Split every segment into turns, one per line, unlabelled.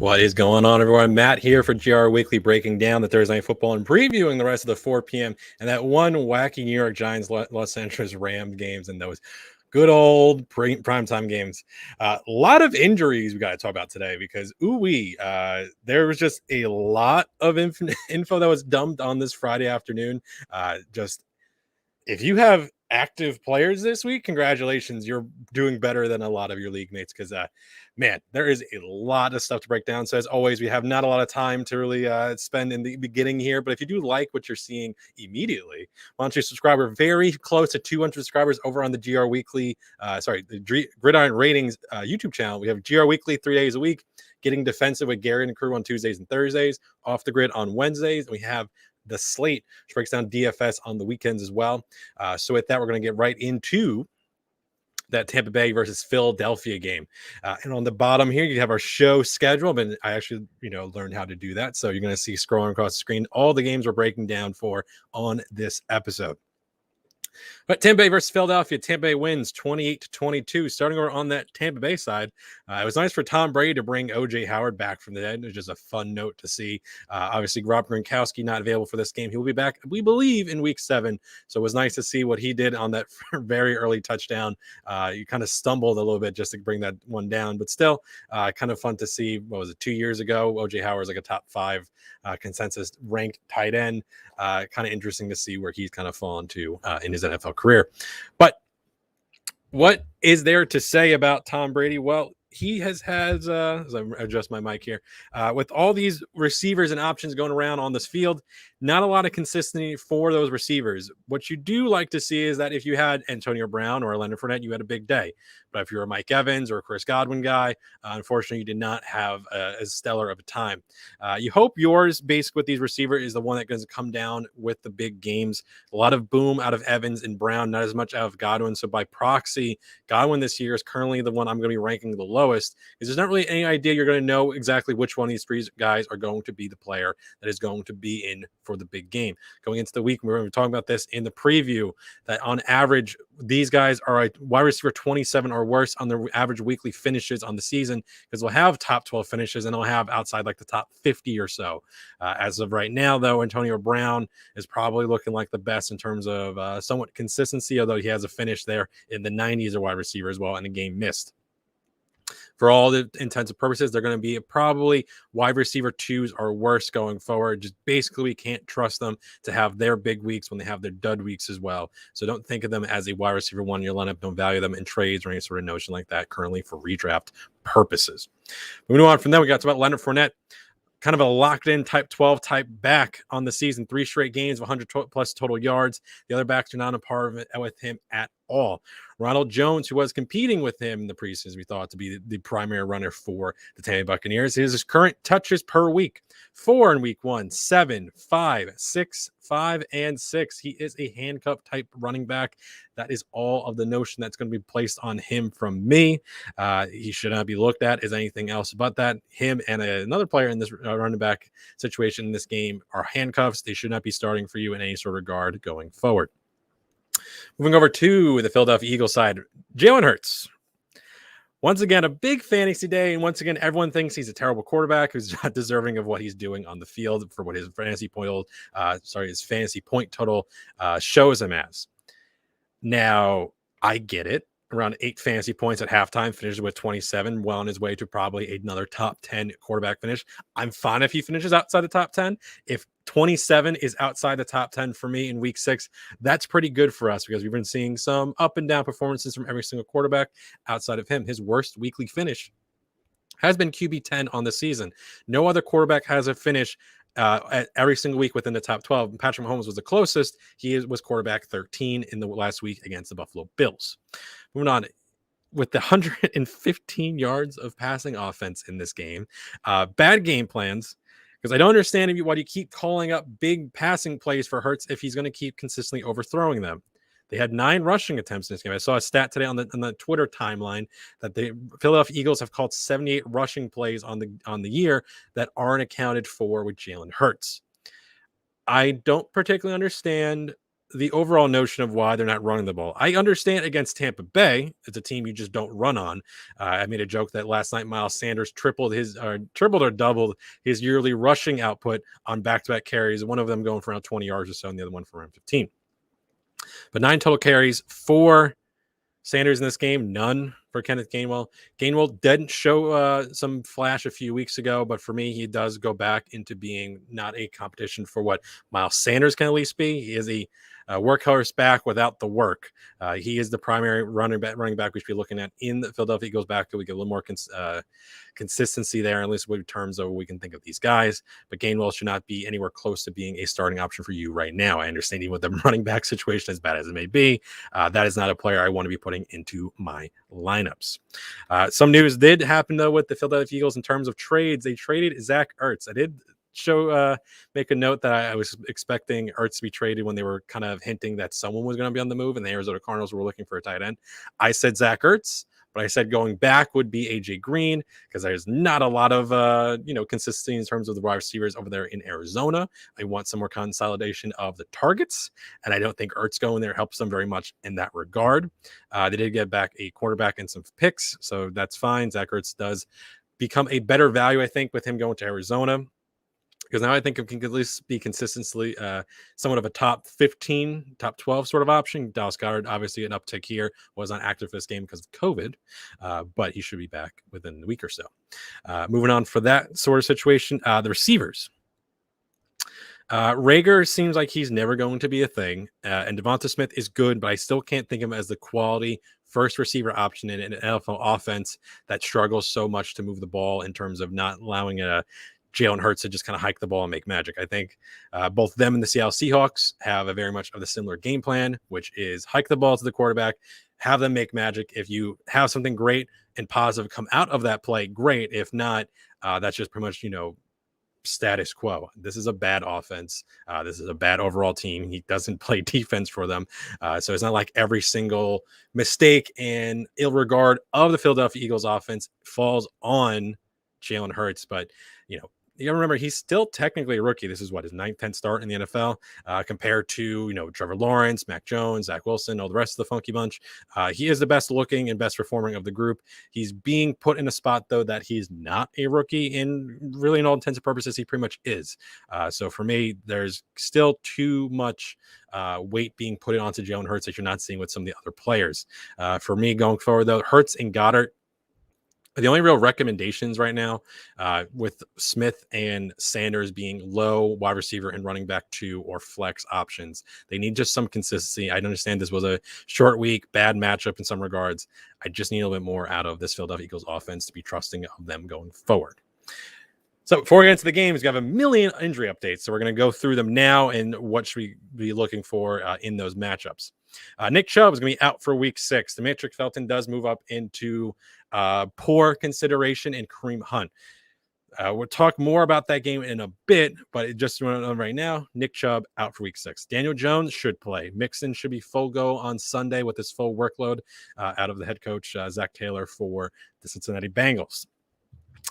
What is going on, everyone? Matt here for GR Weekly, breaking down the Thursday Night Football and previewing the rest of the 4 p.m. and that one wacky New York Giants Los Angeles Rams games and those good old primetime games. A lot of injuries we got to talk about today because, there was just a lot of info that was dumped on this Friday afternoon. If you have active players this week, congratulations. You're doing better than a lot of your league mates because, man, there is a lot of stuff to break down. So as always, we have not a lot of time to really spend in the beginning here. But if you do like what you're seeing immediately, why don't you subscribe? We're very close to 200 subscribers over on the GR Weekly, the Gridiron Ratings YouTube channel. We have GR Weekly 3 days a week, getting defensive with Gary and the crew on Tuesdays and Thursdays, off the grid on Wednesdays. We have the slate, which breaks down DFS on the weekends as well. So with that, we're going to get right into that Tampa Bay versus Philadelphia game. And on the bottom here, you have our show schedule. But I actually, learned how to do that. So you're going to see scrolling across the screen all the games we're breaking down for on this episode. But Tampa Bay versus Philadelphia. Tampa Bay wins 28-22. Starting over on that Tampa Bay side, it was nice for Tom Brady to bring O.J. Howard back from the dead. It was just a fun note to see. Obviously, Rob Gronkowski not available for this game. He will be back, we believe, in Week 7. So it was nice to see what he did on that very early touchdown. You kind of stumbled a little bit just to bring that one down, but still kind of fun to see. What was it, 2 years ago? O.J. Howard was like a top 5 consensus ranked tight end. Kind of interesting to see where he's kind of fallen to in his NFL career. But what is there to say about Tom Brady? Well, he has as I adjust my mic here, with all these receivers and options going around on this field, not a lot of consistency for those receivers. What you do like to see is that if you had Antonio Brown or Leonard Fournette, you had a big day. But if you're a Mike Evans or a Chris Godwin guy, unfortunately, you did not have as stellar of a time. You hope yours, basically, with these receivers, is the one that going to come down with the big games. A lot of boom out of Evans and Brown, not as much out of Godwin. So by proxy, Godwin this year is currently the one I'm going to be ranking the lowest, because there's not really any idea you're going to know exactly which one of these three guys are going to be the player that is going to be in for the big game. Going into the week, we were talking about this in the preview, that on average, these guys are a wide receiver 27 or worse on their average weekly finishes on the season, because they'll have top 12 finishes and they'll have outside like the top 50 or so. As of right now, though, Antonio Brown is probably looking like the best in terms of somewhat consistency, although he has a finish there in the 90s, a wide receiver as well, and a game missed. For all the intents and purposes, they're going to be probably wide receiver 2s or worse going forward. Just basically, we can't trust them to have their big weeks when they have their dud weeks as well. So don't think of them as a wide receiver 1 in your lineup. Don't value them in trades or any sort of notion like that currently for redraft purposes. Moving on from that, we got to about Leonard Fournette. Kind of a locked-in type 12 type back on the season. 3 straight games of 100-plus total yards. The other backs are not a part of it with him at all. Ronald Jones, who was competing with him in the preseason, we thought to be the primary runner for the Tampa Bay Buccaneers. His current touches per week: 4 in week 1, 7, 5, 6, 5, and 6. He is a handcuff type running back. That is all of the notion that's going to be placed on him from me. He should not be looked at as anything else but that. Him and another player in this running back situation in this game are handcuffs. They should not be starting for you in any sort of regard going forward. Moving over to the Philadelphia Eagles side, Jalen Hurts. Once again, a big fantasy day, and once again, everyone thinks he's a terrible quarterback who's not deserving of what he's doing on the field for what his fantasy point total shows him as. Now, I get it. Around 8 fantasy points at halftime, finishes with 27, well on his way to probably another top 10 quarterback finish. I'm fine if he finishes outside the top 10. If 27 is outside the top 10 for me in week 6, that's pretty good for us, because we've been seeing some up and down performances from every single quarterback outside of him. His worst weekly finish has been QB 10 on the season. No other quarterback has a finish at every single week within the top 12. Patrick Mahomes was the closest. He was quarterback 13 in the last week against the Buffalo Bills. Moving on, with the 115 yards of passing offense in this game, bad game plans, because I don't understand why you keep calling up big passing plays for Hurts if he's going to keep consistently overthrowing them. They had 9 rushing attempts in this game. I saw a stat today on the Twitter timeline that the Philadelphia Eagles have called 78 rushing plays on the year that aren't accounted for with Jalen Hurts. I don't particularly understand the overall notion of why they're not running the ball. I understand against Tampa Bay, it's a team you just don't run on. I made a joke that last night Miles Sanders tripled or doubled his yearly rushing output on back-to-back carries, one of them going for around 20 yards or so, and the other one for around 15. But 9 total carries for Sanders in this game, none for Kenneth Gainwell. Gainwell didn't show some flash a few weeks ago, but for me, he does go back into being not a competition for what Miles Sanders can at least be. He is a workhorse back without the work. He is the primary running back we should be looking at in the Philadelphia Eagles backfield. We get a little more consistency there, at least in terms of what we can think of these guys. But Gainwell should not be anywhere close to being a starting option for you right now. I understand even with the running back situation, as bad as it may be, that is not a player I want to be putting into my lineups. Some news did happen, though, with the Philadelphia Eagles in terms of trades. They traded Zach Ertz. I did make a note that I was expecting Ertz to be traded when they were kind of hinting that someone was going to be on the move and the Arizona Cardinals were looking for a tight end. I said Zach Ertz, but I said going back would be AJ Green because there's not a lot of consistency in terms of the wide receivers over there in Arizona. I want some more consolidation of the targets, and I don't think Ertz going there helps them very much in that regard. They did get back a quarterback and some picks, so that's fine. Zach Ertz does become a better value, I think, with him going to Arizona. Because now I think it can at least be consistently somewhat of a top 15, top 12 sort of option. Dallas Goedert, obviously an uptick here, was not active for this game because of COVID, but he should be back within a week or so. Moving on for that sort of situation, the receivers. Rager seems like he's never going to be a thing, and Devonta Smith is good, but I still can't think of him as the quality first receiver option in an NFL offense that struggles so much to move the ball in terms of not allowing Jalen Hurts to just kind of hike the ball and make magic. I think both them and the Seattle Seahawks have a very much of the similar game plan, which is hike the ball to the quarterback, have them make magic. If you have something great and positive come out of that play, great. If not, that's just pretty much, status quo. This is a bad offense. This is a bad overall team. He doesn't play defense for them. So it's not like every single mistake and ill regard of the Philadelphia Eagles offense falls on Jalen Hurts, but you gotta remember he's still technically a rookie. This is what his 9th, 10th start in the NFL, compared to Trevor Lawrence, Mac Jones, Zach Wilson, all the rest of the funky bunch. He is the best looking and best performing of the group. He's being put in a spot though that he's not a rookie in really, in all intents and purposes, he pretty much is. So for me, there's still too much weight being put onto Jalen Hurts that you're not seeing with some of the other players. For me going forward though, Hurts and Goddard, the only real recommendations right now, with Smith and Sanders being low wide receiver and running back 2 or flex options. They need just some consistency. I understand this was a short week, bad matchup in some regards. I just need a little bit more out of this Philadelphia Eagles offense to be trusting of them going forward. So before we get into the games, we have a million injury updates. So we're going to go through them now and what should we be looking for in those matchups. Nick Chubb is going to be out for week 6. Demetric Felton does move up into poor consideration, and Kareem Hunt. We'll talk more about that game in a bit, but it just went on right now. Nick Chubb out for week 6. Daniel Jones should play. Mixon should be full go on Sunday with his full workload out of the head coach, Zach Taylor, for the Cincinnati Bengals.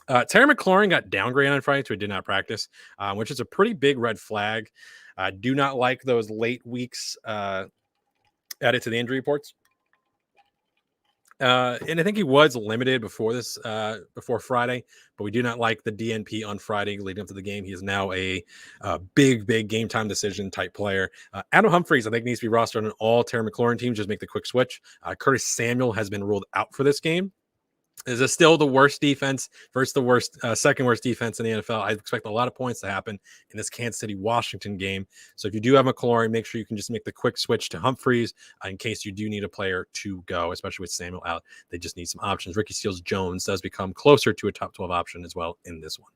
Terry McLaurin got downgraded on Friday, so he did not practice, which is a pretty big red flag. Do not like those late weeks added to the injury reports. And I think he was limited before Friday, but we do not like the DNP on Friday leading up to the game. He is now a big game time decision type player. Adam Humphries, I think, needs to be rostered on all Terry McLaurin teams. Just make the quick switch. Curtis Samuel has been ruled out for this game. Is this still the worst defense versus the worst, second worst defense in the NFL? I expect a lot of points to happen in this Kansas City-Washington game. So if you do have McLaurin, make sure you can just make the quick switch to Humphries in case you do need a player to go, especially with Samuel out. They just need some options. Ricky Seals-Jones does become closer to a top 12 option as well in this one.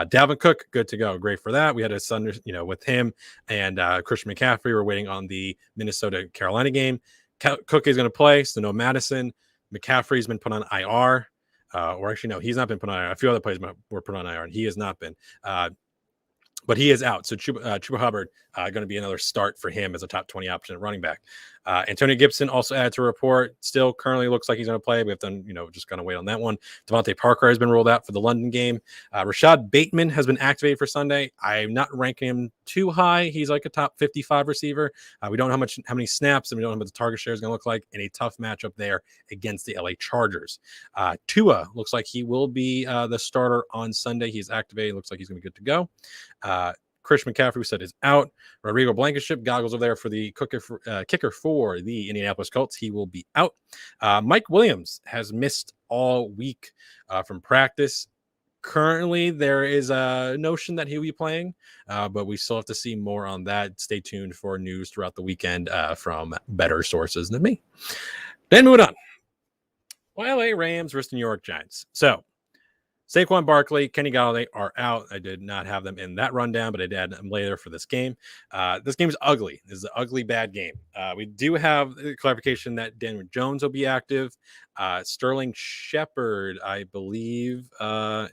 Dalvin Cook, good to go. Great for that. We had a Sunday, with him and Christian McCaffrey. We're waiting on the Minnesota-Carolina game. Cook is going to play, so no Madison. McCaffrey's been put on IR, or actually, no, he's not been put on IR. A few other players were put on IR, and he has not been. But he is out. So Chuba Hubbard going to be another start for him as a top 20 option at running back. Antonio Gibson also added to a report. Still currently looks like he's going to play. We have to, just going to wait on that one. Devontae Parker has been ruled out for the London game. Rashad Bateman has been activated for Sunday. I'm not ranking him too high. He's like a top 55 receiver. We don't know how many snaps, and we don't know what the target share is going to look like in a tough matchup there against the LA Chargers. Tua looks like he will be the starter on Sunday. He's activated. Looks like he's going to be good to go. Christian McCaffrey, we said, is out. Rodrigo Blankenship goggles over there for the kicker for the Indianapolis Colts. He will be out. Mike Williams has missed all week from practice. Currently, there is a notion that he'll be playing, but we still have to see more on that. Stay tuned for news throughout the weekend from better sources than me. Then moving on. LA Rams versus New York Giants. So, Saquon Barkley, Kenny Golladay are out. I did not have them in that rundown, but I did add them later for this game. This game is ugly. This is an ugly, bad game. We do have clarification that Daniel Jones will be active. Sterling Shepard, I believe,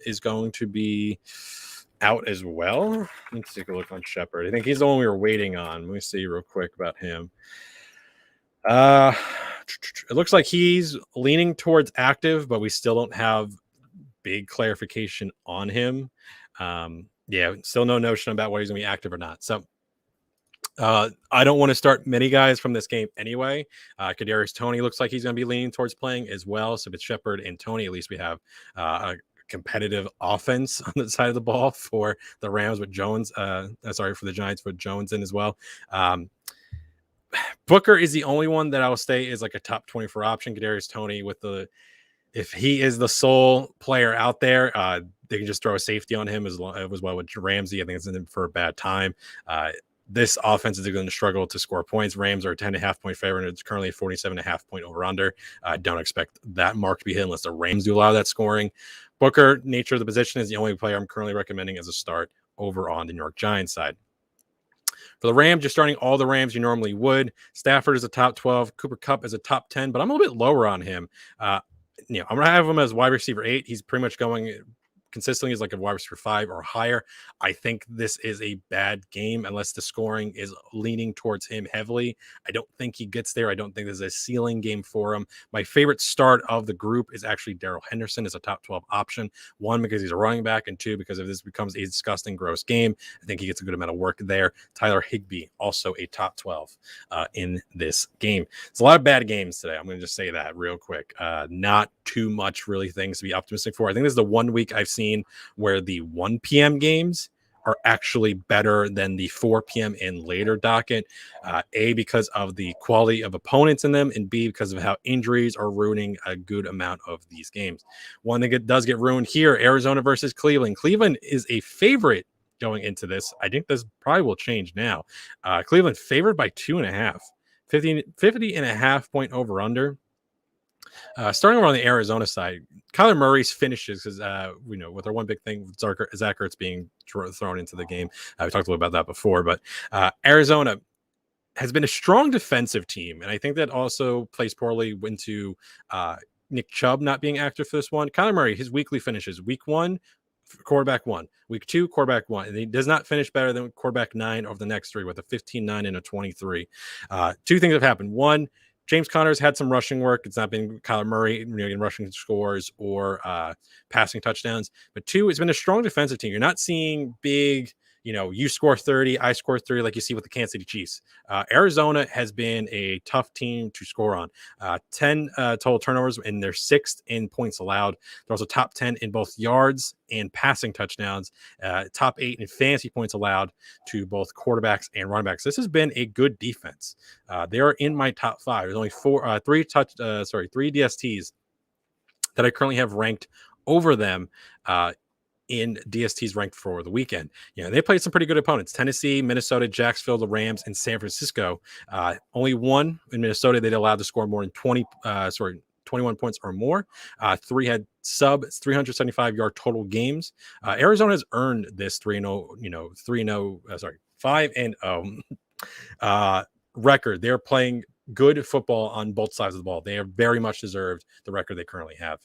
is going to be out as well. Let's take a look on Shepard. I think he's the one we were waiting on. Let me see real quick about him. It looks like he's leaning towards active, but we still don't have big clarification on him. Still no notion about whether he's gonna be active or not. So I don't want to start many guys from this game anyway. Kadarius Toney looks like he's gonna be leaning towards playing as well. So if it's Shepard and Toney, at least we have a competitive offense on the side of the ball for the Rams with Jones. For the Giants with Jones in as well. Booker is the only one that I will say is like a top 24 option. Kadarius Toney if he is the sole player out there, they can just throw a safety on him as well with Ramsey. I think it's in for a bad time. This offense is going to struggle to score points. Rams are a 10.5 point favorite, and it's currently a 47.5 point over under. I don't expect that mark to be hit unless the Rams do allow that scoring. Booker, nature of the position, is the only player I'm currently recommending as a start over on the New York Giants side. For the Rams, you're starting all the Rams you normally would. Stafford is a top 12. Cooper Kupp is a top 10, but I'm a little bit lower on him. I'm going to have him as wide receiver 8. He's pretty much going consistently as like a wide receiver 5 or higher. I think this is a bad game unless the scoring is leaning towards him heavily. I don't think he gets there. I don't think there's a ceiling game for him. My favorite start of the group is actually Daryl Henderson as a top 12 option. 1, because he's a running back, and 2, because if this becomes a disgusting, gross game, I think he gets a good amount of work there. Tyler Higbee, also a top 12 in this game. It's a lot of bad games today. I'm going to just say that real quick. Not too much really things to be optimistic for. I think this is the one week I've seen where the 1 p.m. games are actually better than the 4 p.m. and later docket. A, because of the quality of opponents in them, and B, because of how injuries are ruining a good amount of these games. One thing that does get ruined here, Arizona versus Cleveland. Cleveland is a favorite going into this. I think this probably will change now. Cleveland favored by 2.5. 50.5 point over under. Starting over on the Arizona side, Kyler Murray's finishes, because with our one big thing, Zach Ertz being thrown into the game. We talked a little about that before, but Arizona has been a strong defensive team, and I think that also plays poorly into Nick Chubb not being active for this one. Kyler Murray, his weekly finishes: week 1, quarterback 1; week 2, quarterback 1, and he does not finish better than quarterback 9 over the next 3 with a 15-9 and a 23. 2 things have happened. 1, James Conner's had some rushing work. It's not been Kyler Murray in rushing scores or passing touchdowns. But 2, it's been a strong defensive team. You're not seeing big, you score 30, I score 30 like you see with the Kansas City Chiefs. Arizona has been a tough team to score on. 10 total turnovers, and they're 6th in points allowed. They're also top 10 in both yards and passing touchdowns. Top 8 in fantasy points allowed to both quarterbacks and running backs. This has been a good defense. They are in my top 5. There's only 3 DSTs that I currently have ranked over them in DSTs ranked for the weekend. They played some pretty good opponents: Tennessee, Minnesota, Jacksonville, the Rams, and San Francisco. Only 1 in Minnesota they'd allowed to score more than 21 points or more. 3 had sub 375-yard total games. Arizona has earned this 5-0 record. They're playing good football on both sides of the ball. They are very much deserved the record they currently have.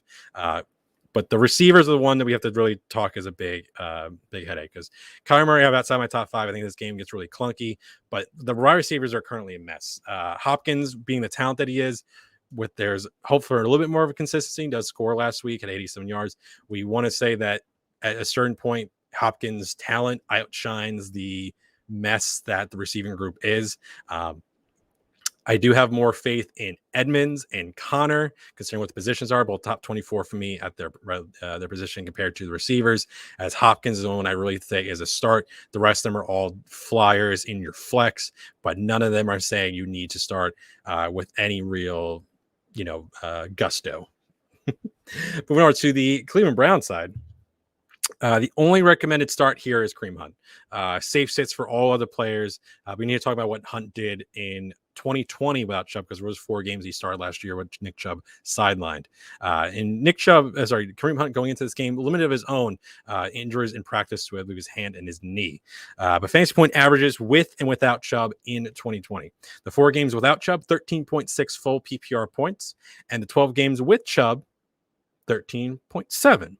But the receivers are the one that we have to really talk as a big headache, because Kyler Murray, I have outside my top 5. I think this game gets really clunky, but the wide receivers are currently a mess. Hopkins, being the talent that he is, with there's hope for a little bit more of a consistency, does score last week at 87 yards. We want to say that at a certain point, Hopkins' talent outshines the mess that the receiving group is. I do have more faith in Edmonds and Connor, considering what the positions are, both top 24 for me at their position compared to the receivers, as Hopkins is the one I really think is a start. The rest of them are all flyers in your flex, but none of them are saying you need to start with any real, gusto. Moving on to the Cleveland Browns side. The only recommended start here is Kareem Hunt. Safe sits for all other players. We need to talk about what Hunt did in 2020 without Chubb, because there was 4 games he started last year with Nick Chubb sidelined. Kareem Hunt going into this game, limited of his own injuries in practice to his hand and his knee. But fantasy point averages with and without Chubb in 2020. The 4 games without Chubb, 13.6 full PPR points, and the 12 games with Chubb, 13.7.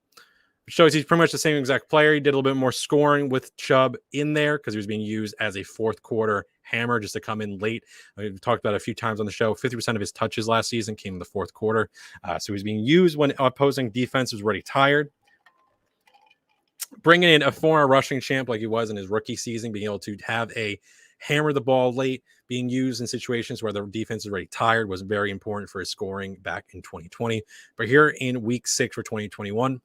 Shows he's pretty much the same exact player. He did a little bit more scoring with Chubb in there because he was being used as a fourth quarter hammer just to come in late. We've talked about it a few times on the show. 50% of his touches last season came in the fourth quarter. So he's being used when opposing defense was already tired. Bringing in a former rushing champ like he was in his rookie season, being able to have a hammer the ball late, being used in situations where the defense is already tired, was very important for his scoring back in 2020. But here in week 6 for 2021,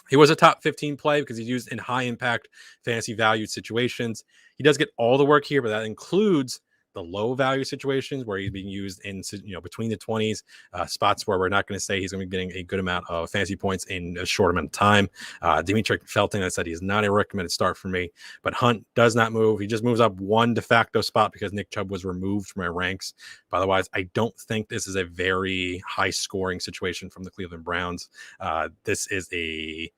he was a top 15 play because he's used in high impact fantasy valued situations. He does get all the work here, but that includes the low value situations where he's being used in, between the 20s, spots where we're not going to say he's going to be getting a good amount of fantasy points in a short amount of time. Dimitri Felton, I said he is not a recommended start for me, but Hunt does not move. He just moves up one de facto spot because Nick Chubb was removed from my ranks. But otherwise, I don't think this is a very high scoring situation from the Cleveland Browns. This is a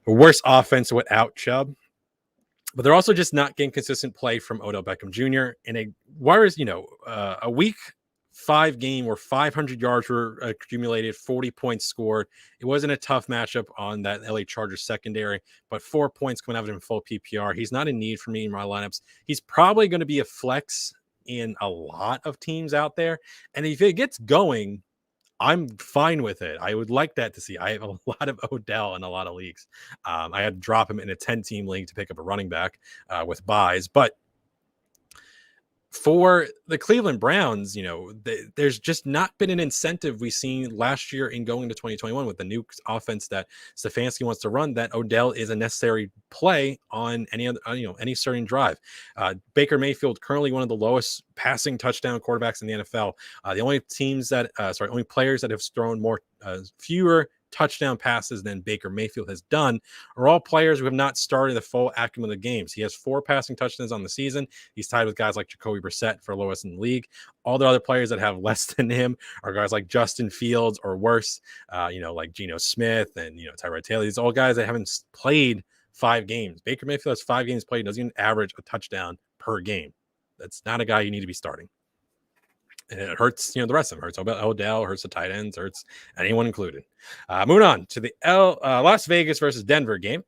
worse offense without Chubb. But they're also just not getting consistent play from Odell Beckham Jr. in a week 5 game where 500 yards were accumulated, 40 points scored. It wasn't a tough matchup on that LA Chargers secondary, but 4 points coming out of him full PPR. He's not a need for me in my lineups. He's probably going to be a flex in a lot of teams out there. And if it gets going, I'm fine with it. I would like that to see. I have a lot of Odell in a lot of leagues. I had to drop him in a 10-team league to pick up a running back with buys. But for the Cleveland Browns, there's just not been an incentive we've seen last year in going to 2021 with the new offense that Stefanski wants to run, that Odell is a necessary play on any certain drive. Baker Mayfield, currently one of the lowest passing touchdown quarterbacks in the NFL. The only only players that have thrown fewer touchdown passes than Baker Mayfield has done are all players who have not started the full acumen of the games. He has 4 passing touchdowns on the season. He's tied with guys like Jacoby Brissett for lowest in the league. All the other players that have less than him are guys like Justin Fields or worse, like Geno Smith and, Tyrod Taylor. These are all guys that haven't played 5 games. Baker Mayfield has 5 games played, doesn't even average a touchdown per game. That's not a guy you need to be starting. And it hurts, the rest of them. Hurts Odell, hurts the tight ends, hurts anyone included. Moving on to the Las Vegas versus Denver game.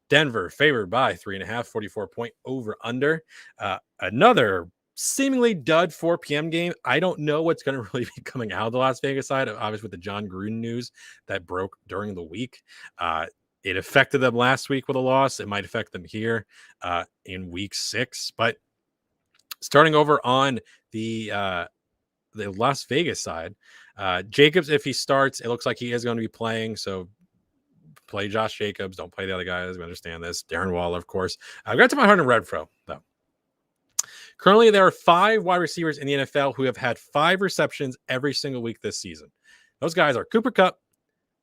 Denver favored by 3.5, 44 point over under. Another seemingly dud 4 p.m. game. I don't know what's going to really be coming out of the Las Vegas side, obviously with the John Gruden news that broke during the week. It affected them last week with a loss. It might affect them here in week 6. But starting over on the Las Vegas side, Jacobs, if he starts, it looks like he is going to be playing. So play Josh Jacobs. Don't play the other guys. We understand this. Darren Waller, of course. I've got to my heart in Renfro, though. Currently, there are 5 wide receivers in the NFL who have had 5 receptions every single week this season. Those guys are Cooper Kupp,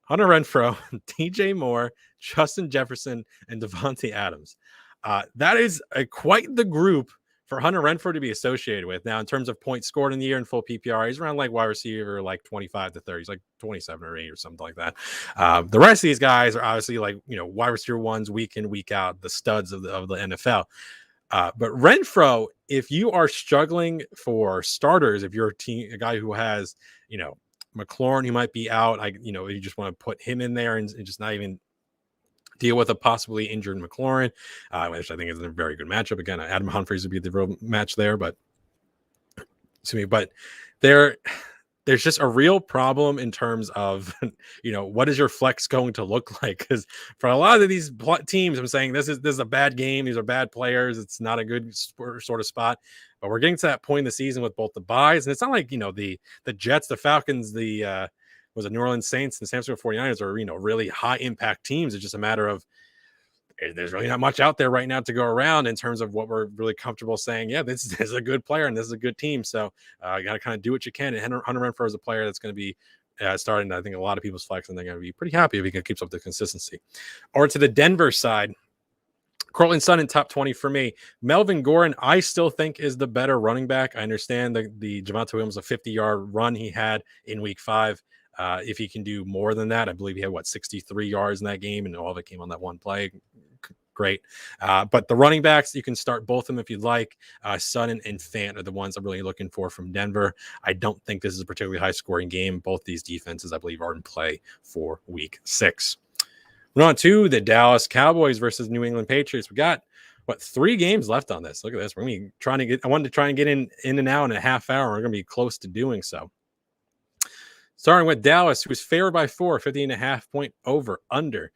Hunter Renfro, DJ Moore, Justin Jefferson, and Devontae Adams. That is quite the group for Hunter Renfro to be associated with. Now, in terms of points scored in the year in full PPR, he's around like wide receiver, like 25 to 30. He's like 27 or 8 or something like that. The rest of these guys are obviously like, wide receiver ones week in, week out, the studs of the NFL. But Renfro, if you are struggling for starters, if you're a guy who has, McLaurin, who might be out. You just want to put him in there and just not even deal with a possibly injured McLaurin, which I think is a very good matchup. Again, Adam Humphries would be the real match there, but there's just a real problem in terms of, what is your flex going to look like? Because for a lot of these teams, I'm saying this is a bad game. These are bad players. It's not a good sort of spot. But we're getting to that point in the season with both the buys, and it's not like the Jets, the Falcons, the New Orleans Saints, and the San Francisco 49ers are really high impact teams. It's just a matter of there's really not much out there right now to go around in terms of what we're really comfortable saying. Yeah, this is a good player and this is a good team. So you got to kind of do what you can. And Hunter Renfrow is a player that's going to be starting, I think, a lot of people's flex, and they're going to be pretty happy if he keeps up the consistency. Or to the Denver side, Cortland Sutton, top 20 for me. Melvin Gordon, I still think is the better running back. I understand the Javonte Williams, a 50-yard run he had in week 5. If he can do more than that, I believe he had 63 yards in that game, and all of it came on that one play. Great. But the running backs, you can start both of them if you'd like. Sutton and Fant are the ones I'm really looking for from Denver. I don't think this is a particularly high scoring game. Both these defenses, I believe, are in play for week 6. Moving on to the Dallas Cowboys versus New England Patriots. We got 3 games left on this. Look at this. We're going to be trying to I wanted to try and get in and out in a half hour. We're going to be close to doing so. Starting with Dallas, who's favored by 4, 50.5 point over under.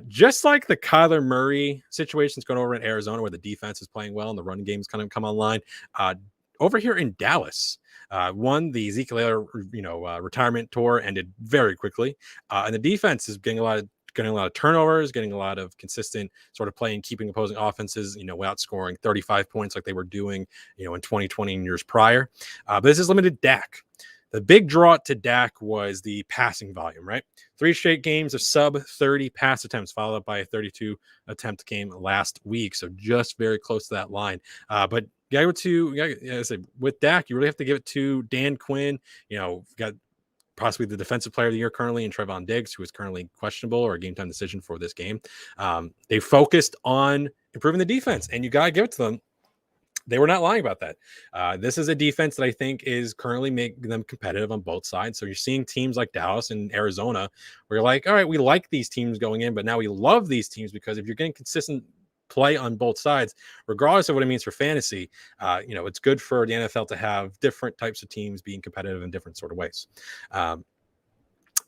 Just like the Kyler Murray situation's going over in Arizona, where the defense is playing well and the running game's kind of come online. Over here in Dallas, won the Ezekiel retirement tour, ended very quickly, and the defense is getting a lot of turnovers, getting a lot of consistent sort of play and keeping opposing offenses, without scoring 35 points like they were doing, in 2020 and years prior. But this is limited Dak. The big draw to Dak was the passing volume, right? 3 straight games of sub 30 pass attempts, followed up by a 32 attempt game last week. So just very close to that line. But with Dak, you really have to give it to Dan Quinn. Got possibly the defensive player of the year currently in Trevon Diggs, who is currently questionable or a game time decision for this game. They focused on improving the defense, and you got to give it to them. They were not lying about that. This is a defense that I think is currently making them competitive on both sides. So you're seeing teams like Dallas and Arizona where you're like, all right, we like these teams going in, but now we love these teams because if you're getting consistent play on both sides, regardless of what it means for fantasy, it's good for the NFL to have different types of teams being competitive in different sort of ways. For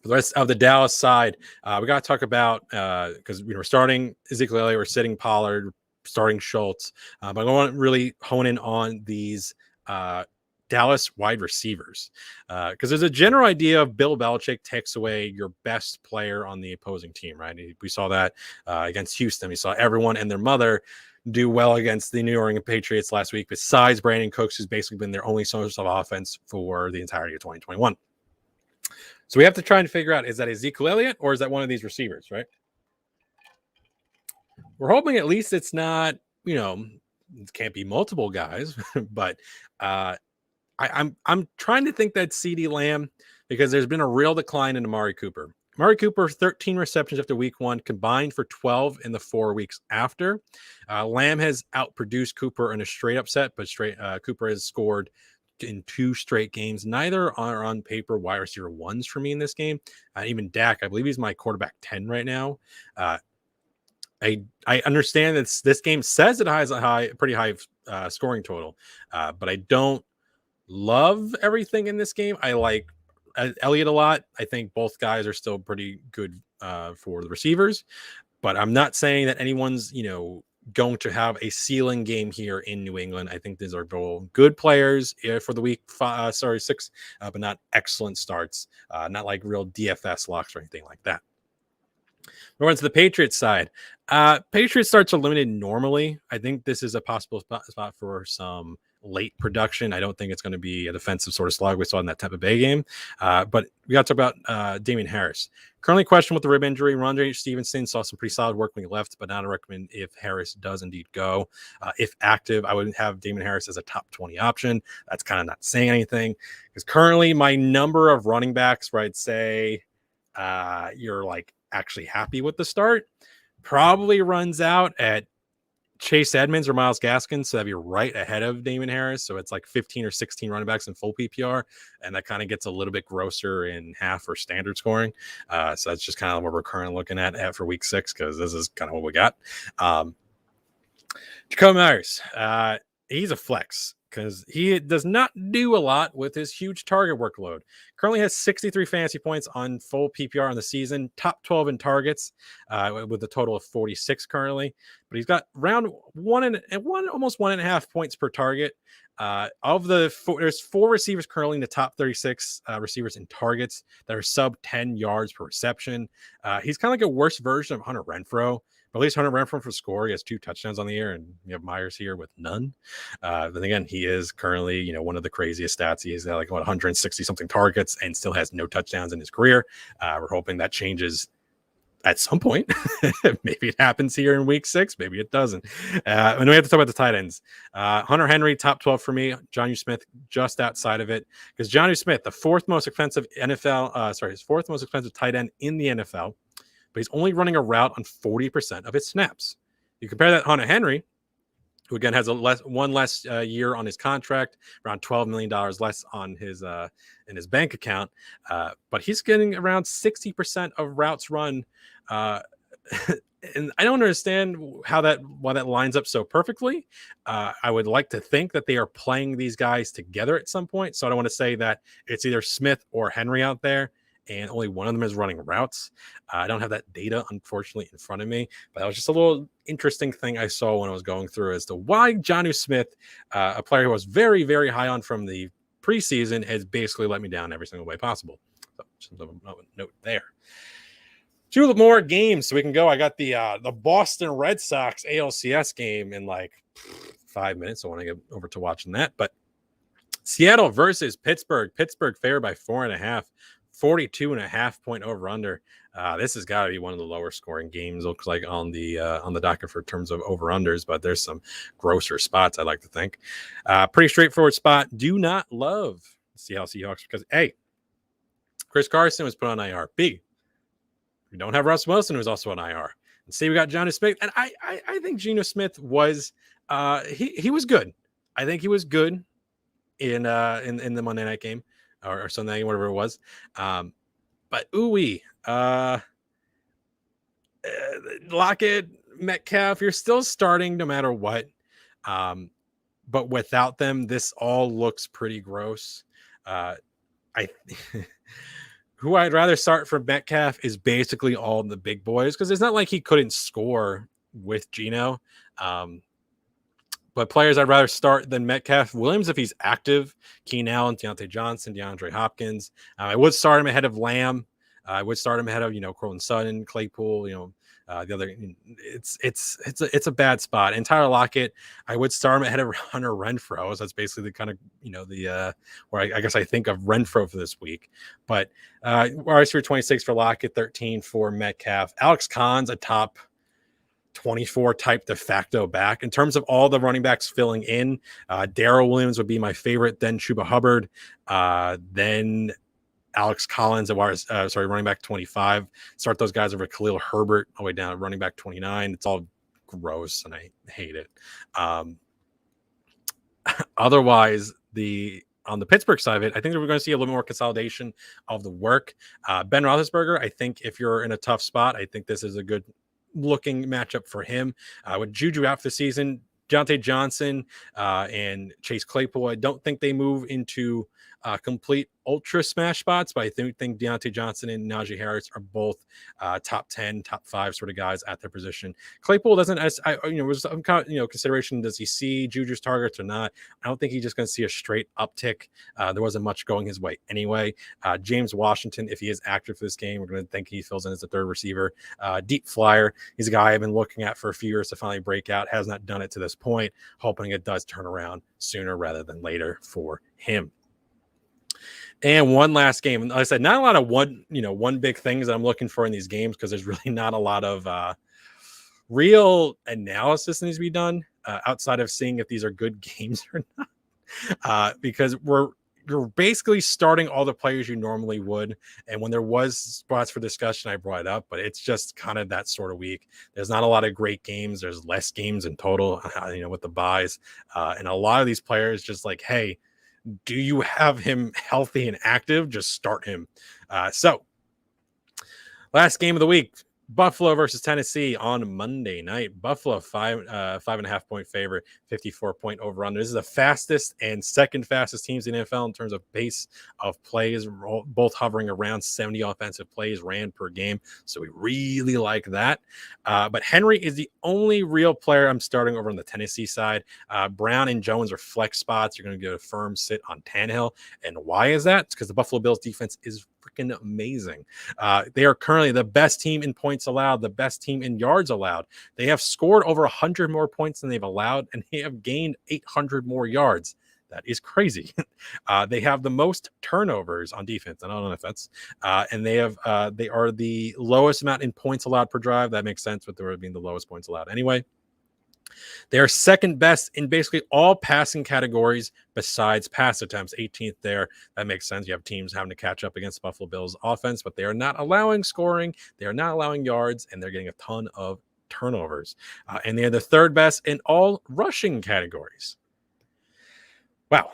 the rest of the Dallas side, we got to talk about, because we're starting Ezekiel Elliott, we're sitting Pollard, starting Schultz, but I want to really hone in on these Dallas wide receivers, because there's a general idea of Bill Belichick takes away your best player on the opposing team, right? We saw that against Houston. We saw everyone and their mother do well against the New England Patriots last week, besides Brandon Cooks, who's basically been their only source of offense for the entirety of 2021. So we have to try and figure out, is that Ezekiel Elliott or is that one of these receivers, right? We're hoping at least it's not, it can't be multiple guys, but I'm trying to think that CeeDee Lamb, because there's been a real decline in Amari Cooper. Amari Cooper, 13 receptions after week 1, combined for 12 in the 4 weeks after. Lamb has outproduced Cooper in a straight up set, but Cooper has scored in 2 straight games. Neither are on paper wide receiver 1s for me in this game. Even Dak, I believe he's my quarterback 10 right now. I understand that this game says it has a pretty high scoring total, but I don't love everything in this game. I like Elliott a lot. I think both guys are still pretty good for the receivers, but I'm not saying that anyone's going to have a ceiling game here in New England. I think these are both good players for the week 6, but not excellent starts, not like real DFS locks or anything like that. We're on to the Patriots side. Patriots starts are limited normally. I think this is a possible spot for some late production. I don't think it's going to be a defensive sort of slog we saw in that Tampa Bay game. But we got to talk about Damian Harris. Currently questioned with the rib injury. Rondre Stevenson saw some pretty solid work when he left, but not a recommend if Harris does indeed go. If active, I would have Damian Harris as a top 20 option. That's kind of not saying anything, because currently my number of running backs where I'd say you're like actually happy with the start probably runs out at Chase Edmonds or Myles Gaskin, so that'd be right ahead of Damian Harris. So it's like 15 or 16 running backs in full PPR, and that kind of gets a little bit grosser in half or standard scoring. So that's just kind of what we're currently looking at for week 6, because this is kind of what we got. Jacoby Myers, he's a flex because he does not do a lot with his huge target workload. Currently has 63 fantasy points on full PPR on the season, top 12 in targets, with a total of 46 currently. But he's got around almost 1.5 points per target. There's 4 receivers currently in the top 36 receivers in targets that are sub 10 yards per reception. He's kind of like a worse version of Hunter Renfrow. But at least Hunter Renfrow for score. He has 2 touchdowns on the year, and you have Myers here with none. Then again, he is currently, one of the craziest stats. He has like 160 something targets and still has no touchdowns in his career. We're hoping that changes at some point. Maybe it happens here in week 6. Maybe it doesn't. And we have to talk about the tight ends. Hunter Henry, top 12 for me. Jonnu Smith, just outside of it. Because Jonnu Smith, the 4th most expensive his 4th most expensive tight end in the NFL. But he's only running a route on 40% of his snaps. You compare that to Hunter Henry, who again has one less year on his contract, around $12 million less on his in his bank account, but he's getting around 60% of routes run. And I don't understand why that lines up so perfectly. I would like to think that they are playing these guys together at some point. So I don't want to say that it's either Smith or Henry out there, and only one of them is running routes. I don't have that data, unfortunately, in front of me, but that was just a little interesting thing I saw when I was going through as to why Jonnu Smith, a player who was very, very high on from the preseason, has basically let me down every single way possible. So just a note there. 2 more games so we can go. I got the Boston Red Sox ALCS game in like 5 minutes. I want to get over to watching that. But Seattle versus Pittsburgh. Pittsburgh favored by 4.5. 42.5 point over under. This has got to be one of the lower scoring games, looks like, on the docket for terms of over unders, but there's some grosser spots, I like to think. Pretty straightforward spot. Do not love Seattle Seahawks because A, Chris Carson was put on IR. B, we don't have Russ Wilson, who's also on IR. And C, we got Jonnu Smith. And I think Geno Smith was he was good. I think he was good in the Monday night game. Or Sunday, whatever it was. But Lockett, Metcalf, you're still starting no matter what. But without them, this all looks pretty gross. Who I'd rather start for Metcalf is basically all the big boys, because it's not like he couldn't score with Geno. But players I'd rather start than Metcalf: Williams if he's active, Keenan Allen, Deontay Johnson, DeAndre Hopkins. I would start him ahead of Lamb. I would start him ahead of Cortland Sutton, Claypool. The other. It's a bad spot. And Tyler Lockett, I would start him ahead of Hunter Renfrow. So that's basically the kind of where I guess I think of Renfrow for this week. But RS 26 for Lockett, 13 for Metcalf. Alex Collins, a top 24 type de facto back. In terms of all the running backs filling in, Daryl Williams would be my favorite, then Chuba Hubbard, then Alex Collins, running back 25. Start those guys over Khalil Herbert all the way down to running back 29. It's all gross and I hate it. Otherwise, on the Pittsburgh side of it, I think that we're going to see a little more consolidation of the work. Ben Roethlisberger, I think if you're in a tough spot, I think this is a good looking matchup for him. With Juju out for the season, Deontay Johnson and Chase Claypool, I don't think they move into complete ultra smash spots, but I think Deontay Johnson and Najee Harris are both top 10, top 5 sort of guys at their position. Claypool doesn't, was some consideration. Does he see Juju's targets or not? I don't think he's just going to see a straight uptick. There wasn't much going his way anyway. James Washington, if he is active for this game, we're going to think he fills in as the 3rd receiver. Deep flyer. He's a guy I've been looking at for a few years to finally break out. Has not done it to this point. Hoping it does turn around sooner rather than later for him. And one last game. Like I said, not a lot of one big things that I'm looking for in these games, because there's really not a lot of real analysis that needs to be done outside of seeing if these are good games or not. Because you're basically starting all the players you normally would. And when there was spots for discussion, I brought it up, but it's just kind of that sort of week. There's not a lot of great games. There's less games in total, with the buys. And a lot of these players just like, hey, do you have him healthy and active? Just start him. So last game of the week, Buffalo versus Tennessee on Monday night. Buffalo 5.5 point favorite, 54-point over under. This is the fastest and second fastest teams in the NFL in terms of pace of plays, both hovering around 70 offensive plays ran per game. So we really like that. But Henry is the only real player I'm starting over on the Tennessee side. Brown and Jones are flex spots. You're going to get a firm sit on Tannehill. And why is that? It's because the Buffalo Bills defense is freaking amazing. They are currently the best team in points allowed, the best team in yards allowed. They have scored over 100 more points than they've allowed, and they have gained 800 more yards. That is crazy. They have the most turnovers on defense. I don't know if that's, and they are the lowest amount in points allowed per drive. That makes sense with there being the lowest points allowed anyway. They are second best in basically all passing categories besides pass attempts, 18th there. That makes sense. You have teams having to catch up against Buffalo Bills offense, but they are not allowing scoring. They are not allowing yards, and they're getting a ton of turnovers. And they're the third best in all rushing categories. Wow.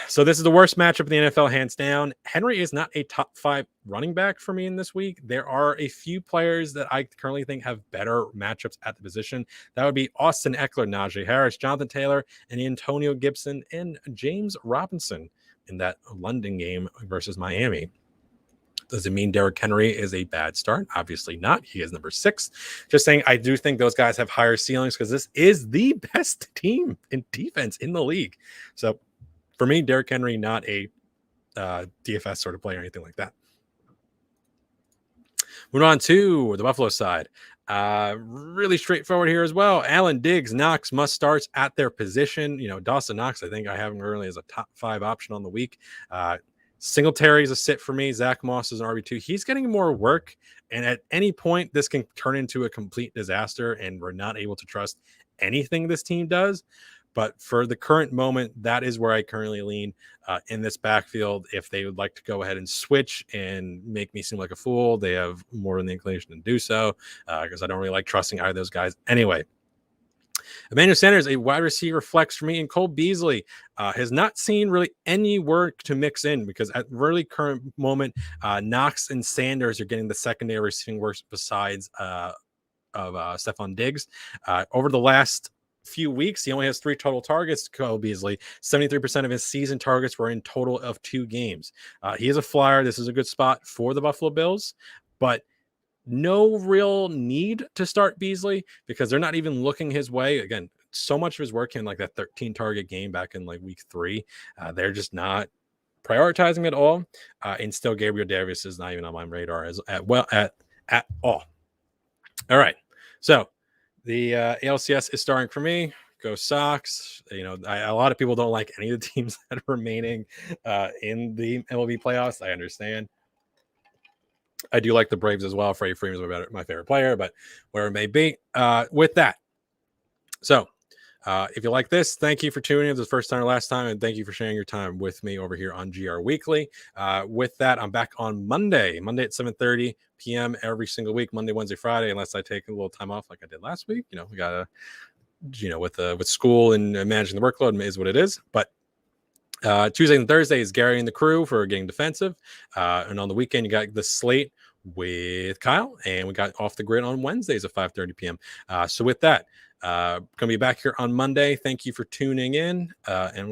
So this is the worst matchup in the NFL, hands down. Henry is not a top 5 running back for me in this week. There are a few players that I currently think have better matchups at the position. That would be Austin Eckler, Najee Harris, Jonathan Taylor, and Antonio Gibson, and James Robinson in that London game versus Miami. Does it mean Derrick Henry is a bad start? Obviously not. He is number 6. Just saying, I do think those guys have higher ceilings because this is the best team in defense in the league. So for me, Derrick Henry, not a DFS sort of player or anything like that. Moving on to the Buffalo side. Really straightforward here as well. Allen, Diggs, Knox must starts at their position. Dawson Knox, I think I have him early as a top 5 option on the week. Singletary is a sit for me. Zach Moss is an RB2. He's getting more work, and at any point, this can turn into a complete disaster, and we're not able to trust anything this team does. But for the current moment, that is where I currently lean in this backfield. If they would like to go ahead and switch and make me seem like a fool, they have more than the inclination to do so because I don't really like trusting either of those guys anyway. Emmanuel Sanders, a wide receiver flex for me, and Cole Beasley has not seen really any work to mix in because at really current moment, Knox and Sanders are getting the secondary receiving work besides of Stephon Diggs. Over the last few weeks, he only has 3 total targets. Cole Beasley, 73% of his season targets were in total of 2 games. He is a flyer. This is a good spot for the Buffalo Bills, but no real need to start Beasley because they're not even looking his way. Again, so much of his work in like that 13 target game back in like week 3. They're just not prioritizing at all. And still Gabriel Davis is not even on my radar at all. All right. So the ALCS is starting for me. Go Sox. A lot of people don't like any of the teams that are remaining in the MLB playoffs. I understand. I do like the Braves as well. Freddie Freeman is my favorite player, but where it may be. With that, so if you like this, thank you for tuning in. This is the first time or last time, and thank you for sharing your time with me over here on GR Weekly. With that, I'm back on Monday at 7:30 p.m. every single week, Monday, Wednesday, Friday, unless I take a little time off like I did last week. We got to, with school and managing the workload is what it is. But Tuesday and Thursday is Gary and the crew for getting defensive. And on the weekend, you got the slate with Kyle, and we got off the grid on Wednesdays at 5:30 p.m. So with that, going to be back here on Monday. Thank you for tuning in. And